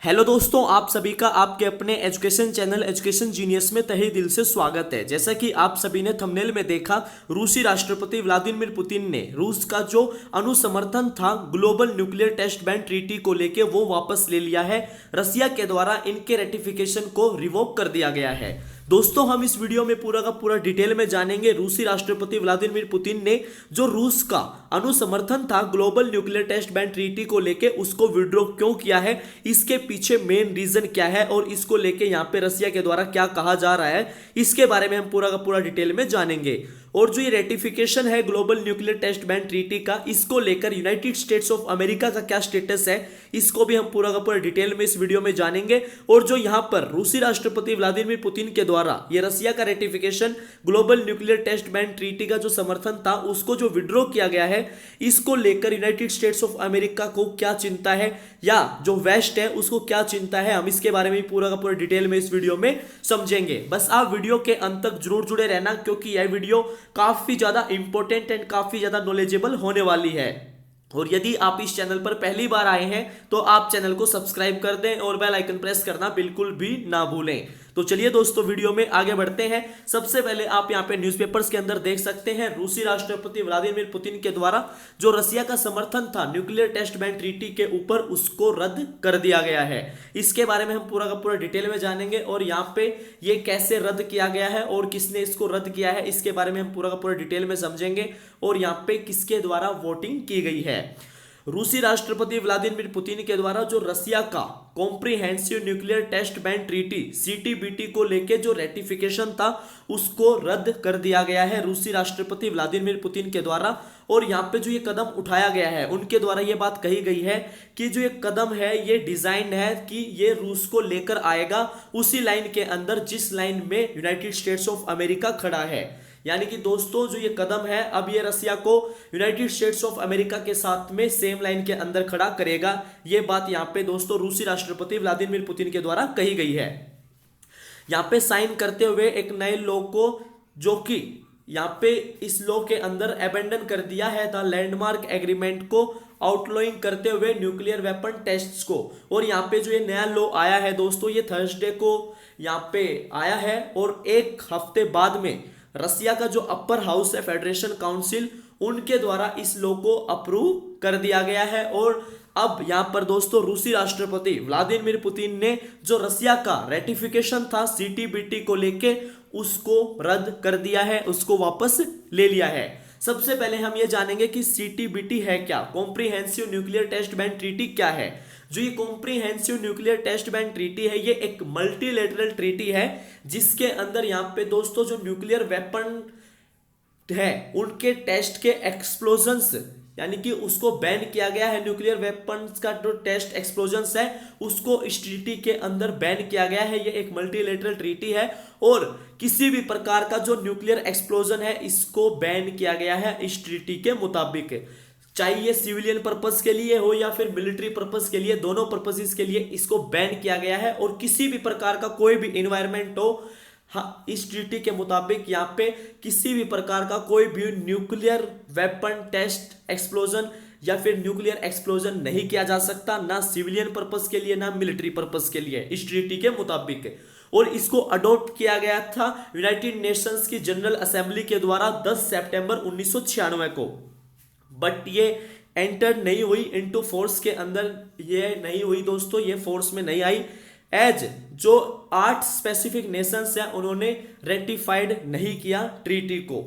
Hello दोस्तों, आप सभी का आपके अपने एजुकेशन चैनल एजुकेशन जीनियस में तहे दिल से स्वागत है। जैसा कि आप सभी ने थंबनेल में देखा, रूसी राष्ट्रपति व्लादिमीर पुतिन ने रूस का जो अनुसमर्थन था global nuclear test ban treaty को लेके वो वापस ले लिया है। रसिया के द्वारा इनके रेटिफिकेशन को रिवोक कर दिया गया है। दोस्तों, हम इस वीडियो में पूरा का पूरा डिटेल में जानेंगे रूसी राष्ट्रपति व्लादिमीर पुतिन ने जो रूस का अनुसमर्थन था global nuclear test ban treaty को लेके उसको विड्रॉ क्यों किया है, इसके पीछे मेन रीजन क्या है और इसको लेके यहाँ पे रसिया के द्वारा क्या कहा जा रहा है, इसके बारे में हम पूरा का पूरा डिटेल में जानेंगे। और जो ये रेटिफिकेशन है global nuclear test ban treaty का, इसको लेकर यूनाइटेड स्टेट्स ऑफ अमेरिका का क्या स्टेटस है, इसको भी हम पूरा का पूरा डिटेल में इस वीडियो में जानेंगे। और जो यहाँ पर रूसी राष्ट्रपति व्लादिमीर पुतिन के द्वारा ये रसिया का ratification global nuclear test ban treaty का जो समर्थन था उसको जो विड्रॉ किया गया है, इसको लेकर यूनाइटेड स्टेट्स ऑफ अमेरिका को क्या चिंता है या जो वेस्ट है उसको क्या चिंता है, हम इसके बारे में पूरा का पूरा डिटेल में इस वीडियो में समझेंगे। बस आप वीडियो के अंत तक जरूर जुड़े रहना, क्योंकि यह वीडियो काफी ज्यादा इंपॉर्टेंट एंड काफी ज्यादा नॉलेजेबल होने वाली है। और यदि आप इस चैनल पर पहली बार आए हैं तो आप चैनल को सब्सक्राइब कर दें और बेल आइकन प्रेस करना बिल्कुल भी ना भूलें। तो चलिए दोस्तों, वीडियो में आगे बढ़ते हैं। सबसे पहले आप यहां पे न्यूज़पेपर्स के अंदर देख सकते हैं रूसी राष्ट्रपति व्लादिमीर पुतिन के द्वारा जो रसिया का समर्थन था न्यूक्लियर टेस्ट बैन ट्रीटी के ऊपर उसको रद्द कर दिया गया है। इसके बारे में हम पूरा का पूरा डिटेल में जानेंगे और यहाँ पे ये कैसे रद्द किया गया है और किसने इसको रद्द किया है, इसके बारे में हम पूरा का पूरा डिटेल में समझेंगे और यहाँ पे किसके द्वारा वोटिंग की गई है। रूसी राष्ट्रपति व्लादिमीर पुतिन के द्वारा जो रसिया का comprehensive nuclear test ban treaty CTBT को लेके जो रेटिफिकेशन था उसको रद्द कर दिया गया है रूसी राष्ट्रपति व्लादिमीर पुतिन के द्वारा। और यहाँ पे जो ये कदम उठाया गया है उनके द्वारा ये बात कही गई है कि जो ये कदम है ये डिजाइन है कि ये रूस को लेकर आएगा उसी लाइन के अंदर जिस लाइन में यूनाइटेड स्टेट्स ऑफ अमेरिका खड़ा है। यानी कि दोस्तों, जो ये कदम है अब ये रसिया को यूनाइटेड स्टेट्स ऑफ अमेरिका के साथ में सेम लाइन के अंदर खड़ा करेगा। ये बात यहाँ पे दोस्तों रूसी राष्ट्रपति व्लादिमीर पुतिन के द्वारा कही गई है। यहाँ पे साइन करते हुए एक नए लॉ को, जो कि यहाँ पे इस लॉ के अंदर अबेंडन कर दिया है द लैंडमार्क एग्रीमेंट को आउटलॉइंग करते हुए न्यूक्लियर वेपन टेस्ट्स को। और यहाँ पे जो ये नया लॉ आया है दोस्तों, ये थर्सडे को यहाँ पे आया है और एक हफ्ते बाद में रसिया का जो अपर हाउस है फेडरेशन काउंसिल, उनके द्वारा इस लॉ को अप्रूव कर दिया गया है। और अब यहां पर दोस्तों रूसी राष्ट्रपति व्लादिमीर पुतिन ने जो रसिया का रेटिफिकेशन था सीटीबीटी को लेके उसको रद्द कर दिया है, उसको वापस ले लिया है। सबसे पहले हम ये जानेंगे कि सीटीबीटी है क्या, comprehensive nuclear test ban treaty क्या है। जो ये comprehensive nuclear test ban treaty है ये एक मल्टीलेटरल ट्रीटी है जिसके अंदर यहाँ पे दोस्तों जो न्यूक्लियर वेपन है उनके टेस्ट के एक्सप्लोजन्स, यानी कि उसको बैन किया गया है। न्यूक्लियर वेपन्स का जो टेस्ट एक्सप्लोजन्स है उसको इस ट्रीटी के अंदर बैन किया गया है। ये एक मल्टीलेटरल ट्रीटी है और किसी भी प्रकार का जो न्यूक्लियर एक्सप्लोजन है इसको बैन किया गया है इस ट्रीटी के मुताबिक, चाहे ये सिविलियन पर्पस के लिए हो या फिर मिलिट्री पर्पस के लिए, दोनों पर्पसेस के लिए इसको बैन किया गया है। और किसी भी प्रकार का कोई भी इन्वायरमेंट हो, हाँ, इस ट्रीटी के मुताबिक यहाँ पे किसी भी प्रकार का कोई भी न्यूक्लियर वेपन टेस्ट एक्सप्लोजन या फिर न्यूक्लियर एक्सप्लोजन नहीं किया जा सकता, ना सिविलियन पर्पस के लिए ना मिलिट्री पर्पस के लिए इस ट्रीटी के मुताबिक। और इसको अडॉप्ट किया गया था यूनाइटेड नेशंस की जनरल असेंबली के द्वारा 10 सितंबर 1996 को, बट ये एंटर नहीं हुई इनटू फोर्स के अंदर, ये नहीं हुई दोस्तों, ये फोर्स में नहीं आई। एज जो 8 स्पेसिफिक नेशंस हैं उन्होंने रेटिफाइड नहीं किया ट्रीटी को,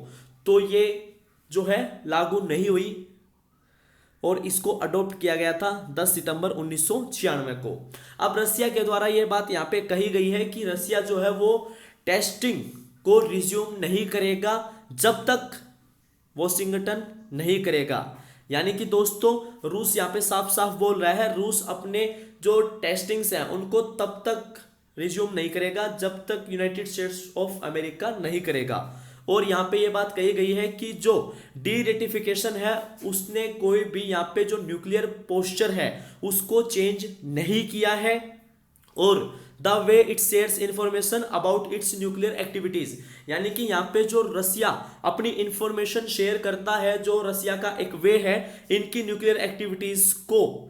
तो ये जो है लागू नहीं हुई और इसको अडॉप्ट किया गया था 10 सितंबर 1996 को। अब रसिया के द्वारा ये बात यहाँ पे कही गई है कि रसिया जो है वो टेस्टिंग को रिज्यूम नहीं करेगा जब तक वॉशिंगटन नहीं करेगा। यानी कि दोस्तों रूस यहाँ पे साफ साफ बोल रहा है रूस अपने जो टेस्टिंग्स हैं उनको तब तक रिज्यूम नहीं करेगा जब तक यूनाइटेड स्टेट्स ऑफ अमेरिका नहीं करेगा। और यहाँ पे ये बात कही गई है कि जो डी रेटिफिकेशन है उसने कोई भी यहाँ पे जो न्यूक्लियर पोस्चर है उसको चेंज नहीं किया है और the way it shares information about it's nuclear activities, यानी कि यहाँ पे जो रसिया अपनी इंफॉर्मेशन शेयर करता है, जो रसिया का एक वे है इनकी न्यूक्लियर एक्टिविटीज को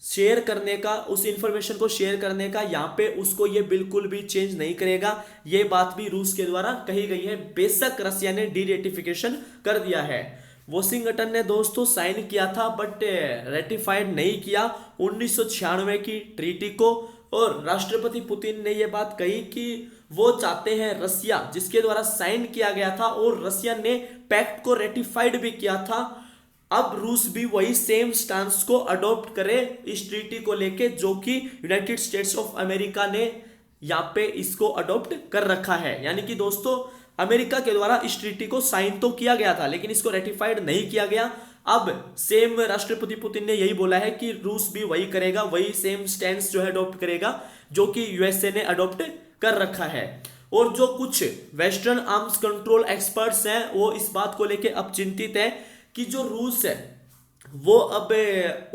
शेयर करने का, उस इंफॉर्मेशन को शेयर करने का यहाँ पे उसको ये बिल्कुल भी चेंज नहीं करेगा। ये बात भी रूस के द्वारा कही गई है। बेशक रसिया ने डी रेटिफिकेशन कर दिया है। वॉशिंगटन ने दोस्तों साइन किया था बट रेटिफाइड नहीं किया 1996 की ट्रीटी को। और राष्ट्रपति पुतिन ने यह बात कही कि वो चाहते हैं रसिया, जिसके द्वारा साइन किया गया था और रसिया ने पैक्ट को रेटिफाइड भी किया था, अब रूस भी वही सेम स्टांस को अडॉप्ट करे इस ट्रीटी को लेके, जो कि यूनाइटेड स्टेट्स ऑफ अमेरिका ने यहाँ पे इसको अडॉप्ट कर रखा है। यानी कि दोस्तों अमेरिका के द्वारा इस ट्रीटी को साइन तो किया गया था लेकिन इसको रेटिफाइड नहीं किया गया। अब सेम राष्ट्रपति पुतिन ने यही बोला है कि रूस भी वही करेगा, वही सेम स्टैंस जो है अडॉप्ट करेगा जो कि यूएसए ने अडॉप्ट कर रखा है। और जो कुछ वेस्टर्न आर्म्स कंट्रोल एक्सपर्ट्स हैं वो इस बात को लेके अब चिंतित है कि जो रूस है वो अब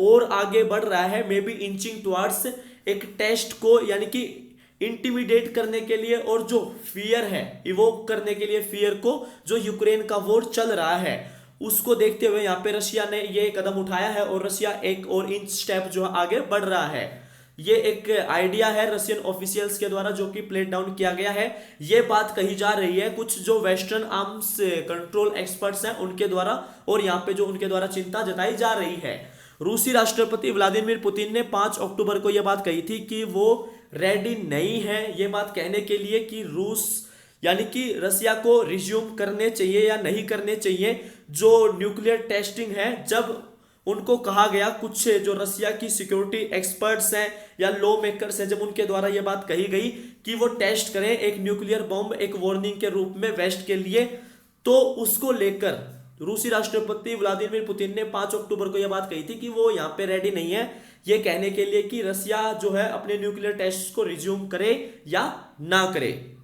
और आगे बढ़ रहा है, मे बी इंचिंग टुवर्ड्स एक टेस्ट को, यानी कि इंटिमिडेट करने के लिए और जो फियर है इवोक करने के लिए, फियर को जो यूक्रेन का वॉर चल रहा है उसको देखते हुए यहाँ पे रशिया ने ये कदम उठाया है और रशिया एक और इंच स्टेप जो आगे बढ़ रहा है। ये एक आइडिया है रशियन ऑफिशियल्स के द्वारा जो कि प्लेट डाउन किया गया है। ये बात कही जा रही है कुछ जो वेस्टर्न आर्म्स कंट्रोल एक्सपर्ट्स हैं उनके द्वारा, और यहाँ पे जो उनके द्वारा चिंता जताई जा रही है। रूसी राष्ट्रपति व्लादिमीर पुतिन ने 5 अक्टूबर को यह बात कही थी कि वो रेडी नहीं है ये बात कहने के लिए कि रूस यानी कि रसिया को रिज्यूम करने चाहिए या नहीं करने चाहिए जो न्यूक्लियर टेस्टिंग है। जब उनको कहा गया, कुछ जो रसिया की सिक्योरिटी एक्सपर्ट्स हैं या लॉ मेकर्स हैं, जब उनके द्वारा यह बात कही गई कि वो टेस्ट करें एक न्यूक्लियर बॉम्ब एक वार्निंग के रूप में वेस्ट के लिए, तो उसको लेकर रूसी राष्ट्रपति व्लादिमीर पुतिन ने 5 अक्टूबर को यह बात कही थी कि वो यहाँ पे रेडी नहीं है ये कहने के लिए कि रसिया जो है अपने न्यूक्लियर टेस्ट को रिज्यूम करे या ना करे।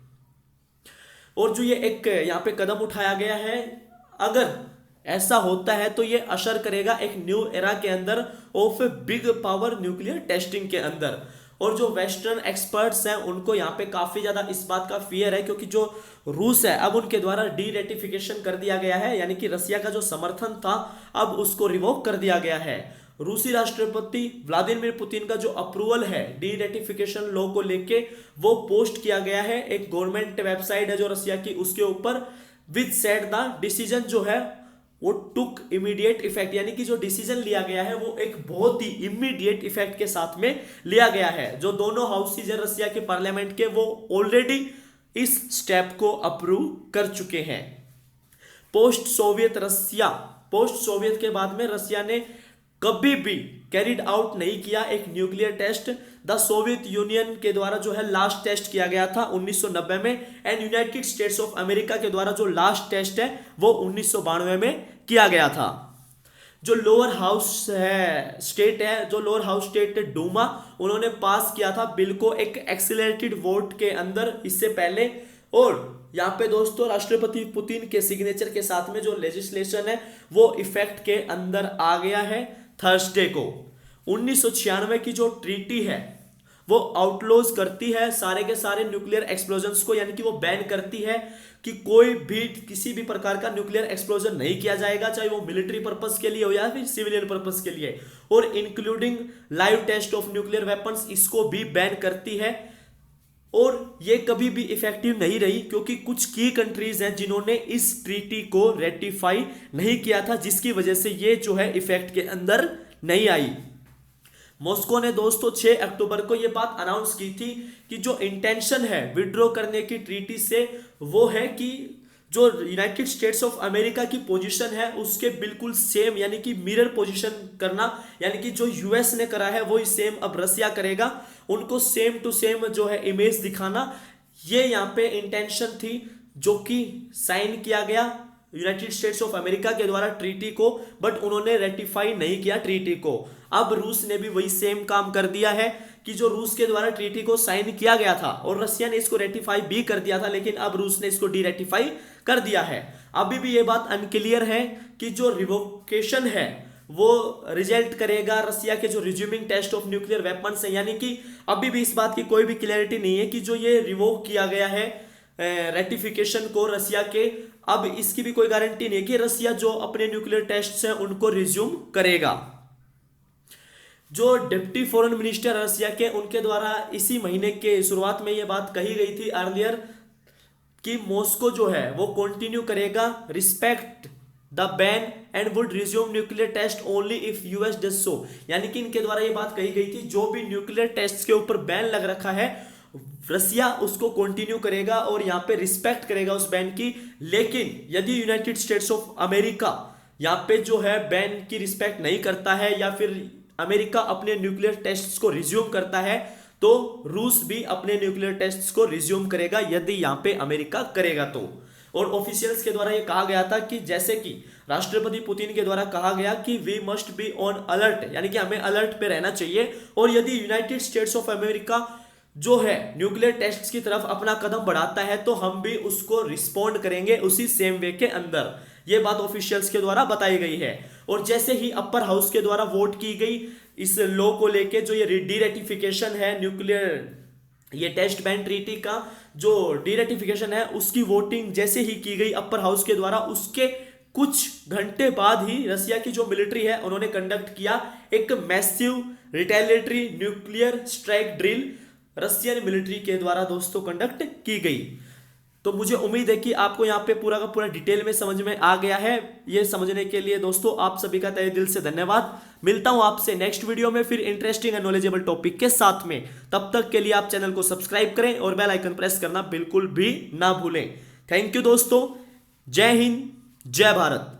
और जो ये एक यहाँ पे कदम उठाया गया है, अगर ऐसा होता है तो ये असर करेगा एक न्यू एरा के अंदर of big power nuclear testing के अंदर। और जो वेस्टर्न एक्सपर्ट्स हैं उनको यहाँ पे काफी ज्यादा इस बात का फियर है, क्योंकि जो रूस है अब उनके द्वारा डी रेटिफिकेशन कर दिया गया है, यानी कि रसिया का जो समर्थन था अब उसको रिवोक कर दिया गया है। रूसी राष्ट्रपति व्लादिमीर पुतिन का जो अप्रूवल है डी रेटिफिकेशन लॉ को लेके वो पोस्ट किया गया है, एक गवर्नमेंट वेबसाइट है जो रसिया की, उसके ऊपर विच सेड द डिसीजन जो है वो टुक इमीडिएट इफेक्ट, यानी कि जो डिसीजन लिया गया है वो एक बहुत ही इमीडिएट इफेक्ट के साथ में लिया गया है। जो दोनों हाउसेज है रसिया के पार्लियामेंट के वो ऑलरेडी इस स्टेप को अप्रूव कर चुके हैं। पोस्ट सोवियत के बाद में रसिया ने कभी भी कैरिड आउट नहीं किया एक nuclear test. The Soviet Union के द्वारा जो है लास्ट टेस्ट किया गया था 1990 में, and United states of America के द्वारा जो लास्ट टेस्ट है वो 1992 में किया गया था। जो लोअर हाउस है स्टेट है, जो लोअर हाउस स्टेट डूमा, उन्होंने पास किया था बिल को एक एक्सीलरेटेड वोट के अंदर इससे पहले। और यहाँ पे दोस्तों राष्ट्रपति पुतिन के सिग्नेचर के साथ में जो लेजिस्लेशन है वो इफेक्ट के अंदर आ गया है थर्सडे को। 1996 की जो ट्रीटी है वो आउटलॉज करती है सारे के सारे न्यूक्लियर एक्सप्लोजन्स को, यानी कि वो बैन करती है कि कोई भी किसी भी प्रकार का न्यूक्लियर एक्सप्लोजन नहीं किया जाएगा, चाहे वो मिलिट्री पर्पस के लिए हो या फिर सिविलियन पर्पस के लिए, और including live test of nuclear weapons, इसको भी बैन करती है। और ये कभी भी इफेक्टिव नहीं रही क्योंकि कुछ की कंट्रीज हैं जिन्होंने इस ट्रीटी को रेटिफाई नहीं किया था, जिसकी वजह से ये जो है इफेक्ट के अंदर नहीं आई। मॉस्को ने दोस्तों 6 अक्टूबर को ये बात अनाउंस की थी कि जो इंटेंशन है विड्रॉ करने की ट्रीटी से वो है कि जो यूनाइटेड स्टेट्स ऑफ अमेरिका की पोजीशन है उसके बिल्कुल सेम, यानी कि मिरर पोजीशन करना, यानी कि जो यूएस ने करा है वही सेम अब रसिया करेगा, उनको सेम टू सेम जो है इमेज दिखाना, ये यहाँ पे इंटेंशन थी जो कि साइन किया गया यूनाइटेड स्टेट्स ऑफ अमेरिका के द्वारा ट्रीटी को, बट उन्होंने रेटिफाई नहीं किया ट्रीटी को। अब रूस ने भी वही सेम काम कर दिया है कि जो रूस के द्वारा ट्रीटी को साइन किया गया था और रसिया ने इसको रेटिफाई भी कर दिया था, लेकिन अब रूस ने इसको डी रेटिफाई कर दिया है। अभी भी ये बात अनक्लियर है कि जो रिवोकेशन है वो रिजल्ट करेगा रसिया के जो resuming test of nuclear weapons है, यानी कि अभी भी इस बात की कोई भी क्लैरिटी नहीं है कि जो ये रिवोक किया गया है रेटिफिकेशन को रसिया के, अब इसकी भी कोई गारंटी नहीं है कि रसिया जो अपने न्यूक्लियर टेस्ट हैं उनको रिज्यूम करेगा। जो डिप्टी फॉरेन मिनिस्टर रशिया के, उनके द्वारा इसी महीने के शुरुआत में ये बात कही गई थी अर्लियर कि मॉस्को जो है वो कंटिन्यू करेगा respect the ban and would resume nuclear test only if US does so. यानी कि इनके द्वारा ये बात कही गई थी जो भी न्यूक्लियर टेस्ट के ऊपर बैन लग रखा है रसिया उसको कंटिन्यू करेगा और यहाँ पे रिस्पेक्ट करेगा उस बैन की। लेकिन यदि यूनाइटेड स्टेट्स ऑफ अमेरिका यहाँ पे जो है बैन की रिस्पेक्ट नहीं करता है या फिर अमेरिका अपने न्यूक्लियर टेस्ट्स को रिज्यूम करता है तो रूस भी अपने न्यूक्लियर टेस्ट्स को रिज्यूम करेगा यदि यहाँ पे अमेरिका करेगा तो। और ऑफिशियल्स के द्वारा ये कहा गया था कि जैसे कि राष्ट्रपति पुतिन के द्वारा कहा गया कि we must be on alert, यानी कि हमें अलर्ट पे रहना चाहिए और यदि यूनाइटेड स्टेट्स ऑफ अमेरिका जो है न्यूक्लियर टेस्ट्स की तरफ अपना कदम बढ़ाता है तो हम भी उसको रिस्पॉन्ड करेंगे उसी सेम वे के अंदर। ये बात ऑफिशियल्स के द्वारा बताई गई है। और जैसे ही अपर हाउस के द्वारा वोट की गई इस लॉ को लेके, जो ये डी रेटिफिकेशन है न्यूक्लियर ये टेस्ट बैन ट्रीटी का जो डी रेटिफिकेशन है उसकी वोटिंग जैसे ही की गई अपर हाउस के द्वारा, उसके कुछ घंटे बाद ही रसिया की जो मिलिट्री है उन्होंने कंडक्ट किया एक massive retaliatory nuclear strike drill Russian military के द्वारा दोस्तों कंडक्ट की गई। तो मुझे उम्मीद है कि आपको यहाँ पे पूरा का पूरा डिटेल में समझ में आ गया है। ये समझने के लिए दोस्तों आप सभी का तहे दिल से धन्यवाद। मिलता हूं आपसे नेक्स्ट वीडियो में फिर इंटरेस्टिंग एंड नॉलेजेबल टॉपिक के साथ में। तब तक के लिए आप चैनल को सब्सक्राइब करें और बेल आइकन प्रेस करना बिल्कुल भी ना भूलें। थैंक यू दोस्तों। जय हिंद, जय भारत।